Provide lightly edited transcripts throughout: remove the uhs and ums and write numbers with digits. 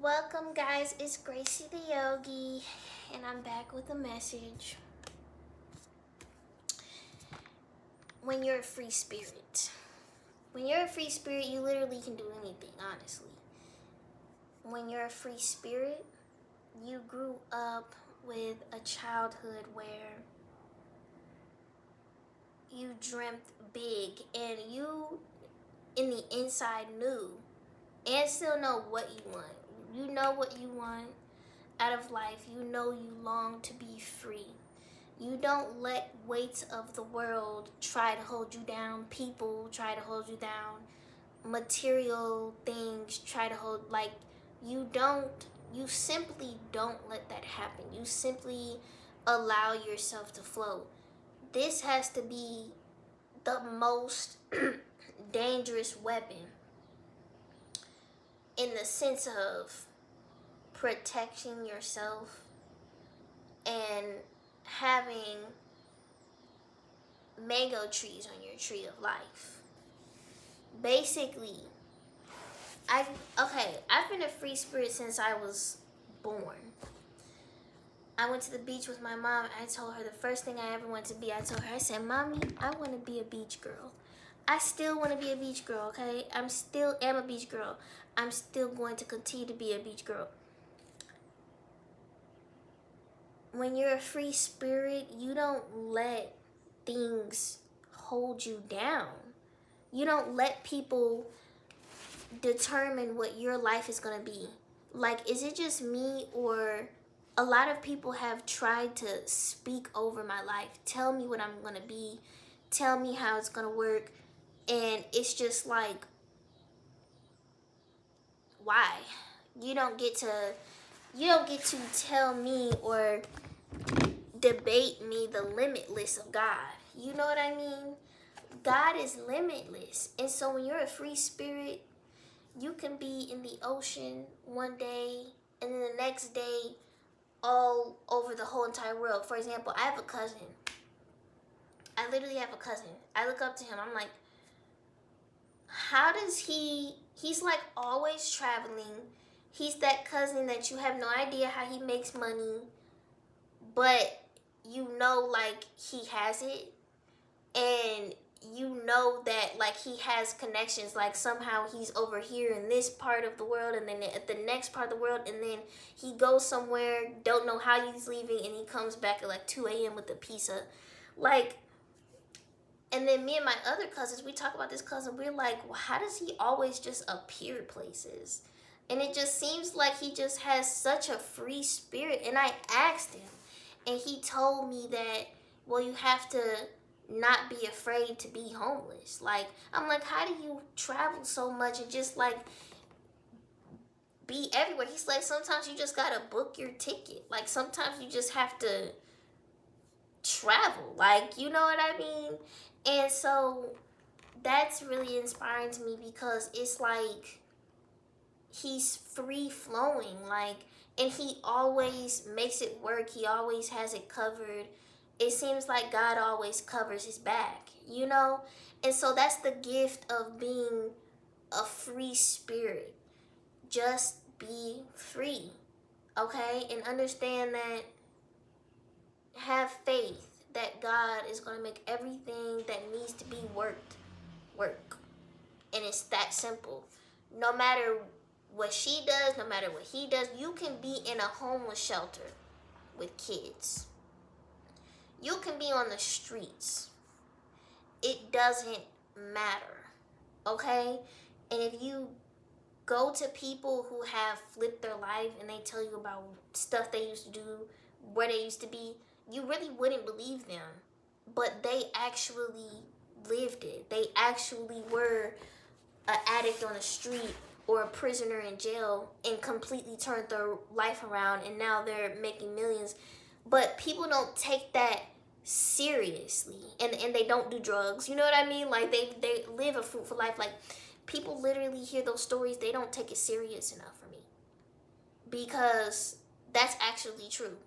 Welcome, guys. It's Gracie the Yogi, and I'm back with a message. When you're a free spirit, you literally can do anything, honestly. When you're a free spirit, you grew up with a childhood where you dreamt big and you, in the inside, knew and still know what you want. You know what you want out of life. You know you long to be free. You don't let weights of the world try to hold you down. People try to hold you down. Material things try to hold, you simply don't let that happen. You simply allow yourself to flow. This has to be the most dangerous weapon in the sense of protecting yourself and having mango trees on your tree of life. Basically, I've been a free spirit since I was born. I went to the beach with my mom. I told her the first thing I ever wanted to be. I told her, I said, "Mommy, I want to be a beach girl." I still want to be a beach girl, okay? I'm still am a beach girl. I'm still going to continue to be a beach girl. When you're a free spirit, you don't let things hold you down. You don't let people determine what your life is going to be. Like, is it just me, or a lot of people have tried to speak over my life, tell me what I'm going to be, tell me how it's going to work, and it's just like, why? You don't get to tell me or debate me the limitless of God. You know what I mean? God is limitless. And so when you're a free spirit, you can be in the ocean one day and then the next day all over the whole entire world. For example, I have a cousin. I literally have a cousin. I look up to him. I'm like, how does he's like always traveling. He's that cousin that you have no idea how he makes money, but you know, like, he has it. And you know that, like, he has connections, like somehow he's over here in this part of the world and then at the next part of the world, and then he goes somewhere, don't know how he's leaving, and he comes back at like 2 a.m. with a pizza. Like, and then me and my other cousins, we talk about this cousin, we're like, well, how does he always just appear places? And it just seems like he just has such a free spirit. And I asked him, and he told me that, well, you have to not be afraid to be homeless. Like, I'm like, how do you travel so much and just like be everywhere? He's like, sometimes you just gotta book your ticket. Like, sometimes you just have to travel. Like, you know what I mean? And so that's really inspiring to me, because it's like he's free flowing, like, and he always makes it work. He always has it covered. It seems like God always covers his back, you know? And so that's the gift of being a free spirit. Just be free, okay? And understand that, have faith that God is going to make everything that needs to be worked work. And it's that simple. No matter what she does, no matter what he does, you can be in a homeless shelter with kids. You can be on the streets. It doesn't matter, okay? And if you go to people who have flipped their life and they tell you about stuff they used to do, where they used to be, you really wouldn't believe them. But they actually lived it. They actually were an addict on the street or a prisoner in jail and completely turned their life around, and now they're making millions. But people don't take that seriously, and they don't do drugs. You know what I mean? Like, they live a fruitful life. Like, people literally hear those stories, they don't take it serious enough for me, because that's actually true.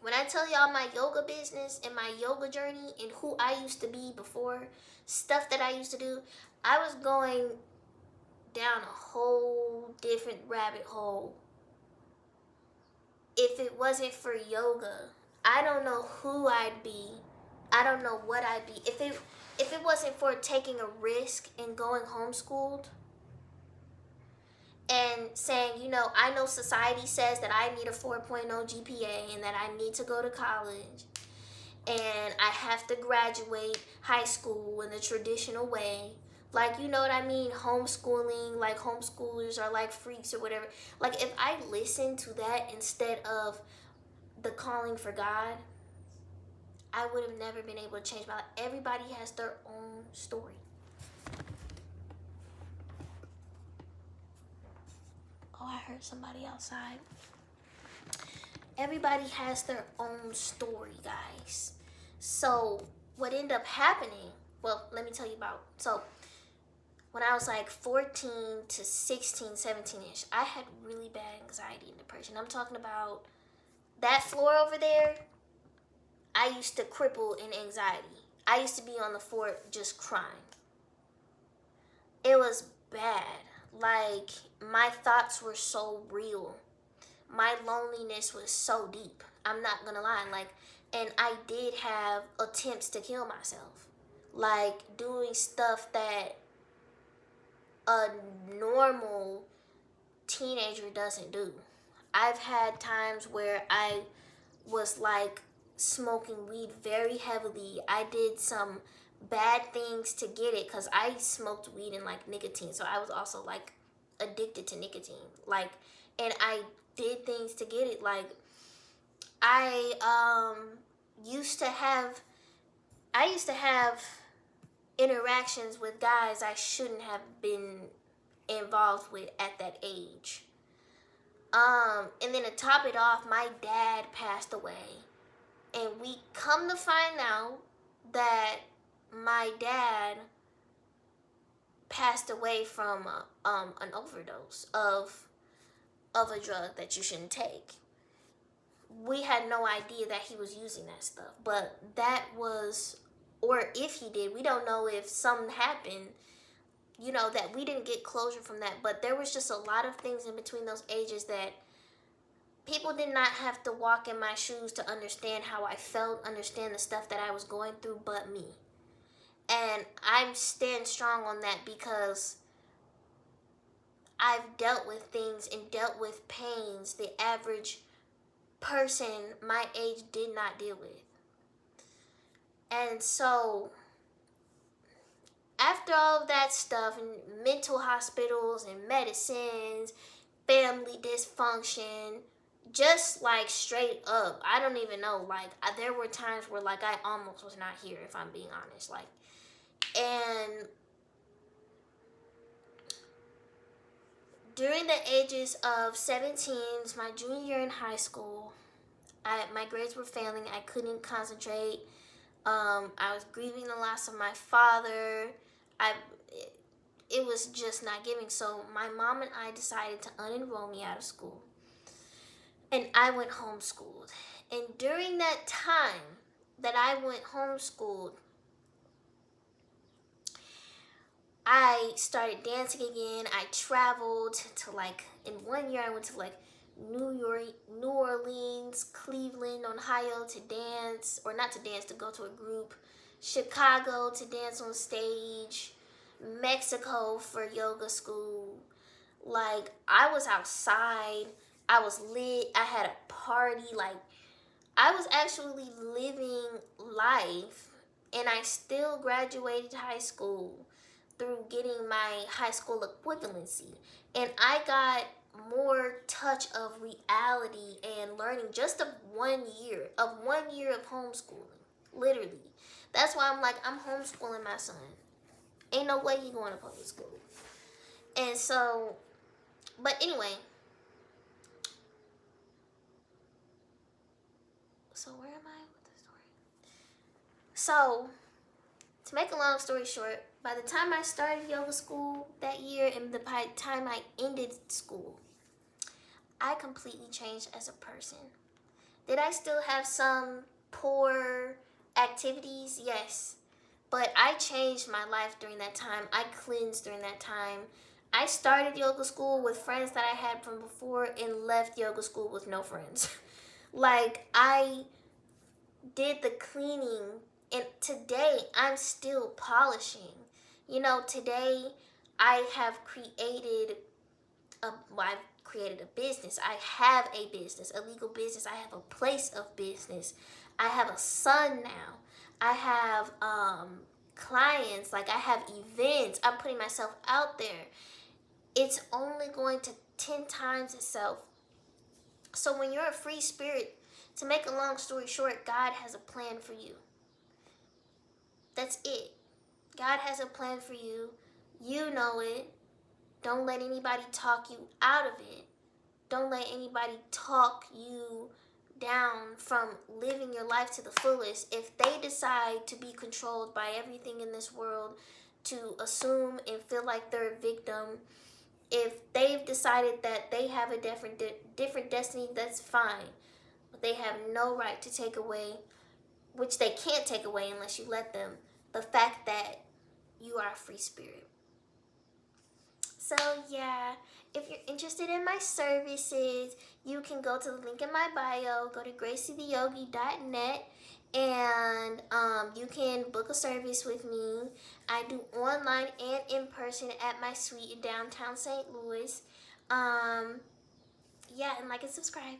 When I tell y'all my yoga business and my yoga journey and who I used to be before, stuff that I used to do, I was going down a whole different rabbit hole. If it wasn't for yoga, I don't know who I'd be. I don't know what I'd be. If it wasn't for taking a risk and going homeschooled and saying, I know society says that I need a 4.0 GPA and that I need to go to college and I have to graduate high school in the traditional way. Like, you know what I mean? Homeschooling, like homeschoolers are like freaks or whatever. Like, if I listened to that instead of the calling for God, I would have never been able to change my life. Everybody has their own story. Oh, I heard somebody outside. Everybody has their own story, guys. So what ended up happening, well, let me tell you about. So when I was like 14 to 16, 17-ish, I had really bad anxiety and depression. I'm talking about that floor over there. I used to cripple in anxiety. I used to be on the floor just crying. It was bad. Like, my thoughts were so real. My loneliness was so deep. I'm not gonna lie. Like, and I did have attempts to kill myself. Like, doing stuff that a normal teenager doesn't do. I've had times where I was like smoking weed very heavily. I did some bad things to get it because I smoked weed and like nicotine. So I was also like addicted to nicotine. Like, and I did things to get it. Like, I used to have interactions with guys I shouldn't have been involved with at that age. And then to top it off, my dad passed away. And we come to find out that my dad passed away from an overdose of a drug that you shouldn't take. We had no idea that he was using that stuff, but that was, or if he did, we don't know if something happened, that we didn't get closure from that. But there was just a lot of things in between those ages that people did not have to walk in my shoes to understand how I felt, understand the stuff that I was going through, but me. And I stand strong on that because I've dealt with things and dealt with pains the average person my age did not deal with. And so after all of that stuff and mental hospitals and medicines, family dysfunction, just like straight up, I don't even know, like there were times where like I almost was not here, if I'm being honest. Like, and during the ages of 17, my junior year in high school, my grades were failing. I couldn't concentrate. I was grieving the loss of my father. It was just not giving. So my mom and I decided to unenroll me out of school. And I went homeschooled. And during that time that I went homeschooled, I started dancing again. I traveled to like, in 1 year I went to like New Orleans, Cleveland, Ohio to dance, or not to dance, to go to a group, Chicago to dance on stage, Mexico for yoga school. Like, I was outside, I was lit, I had a party, like, I was actually living life, and I still graduated high school through getting my high school equivalency. And I got more touch of reality and learning just of 1 year of homeschooling, literally. That's why I'm like, I'm homeschooling my son. Ain't no way he going to public school. And so, but anyway, so where am I with the story? So, to make a long story short, by the time I started yoga school that year and the time I ended school, I completely changed as a person. Did I still have some poor activities? Yes. But I changed my life during that time. I cleansed during that time. I started yoga school with friends that I had from before and left yoga school with no friends. Like, I did the cleaning, and today I'm still polishing. You know, today I have created I've created a business. I have a business, a legal business. I have a place of business. I have a son now. I have clients. Like, I have events. I'm putting myself out there. It's only going to 10 times itself. So when you're a free spirit, to make a long story short, God has a plan for you. That's it. God has a plan for you. You know it. Don't let anybody talk you out of it. Don't let anybody talk you down from living your life to the fullest. If they decide to be controlled by everything in this world, to assume and feel like they're a victim, if they've decided that they have a different destiny, that's fine. But they have no right to take away, which they can't take away unless you let them, the fact that you are a free spirit. So yeah, if you're interested in my services, you can go to the link in my bio, go to gracietheyogi.net, and you can book a service with me. I do online and in person at my suite in downtown St. Louis. Yeah, and like and subscribe.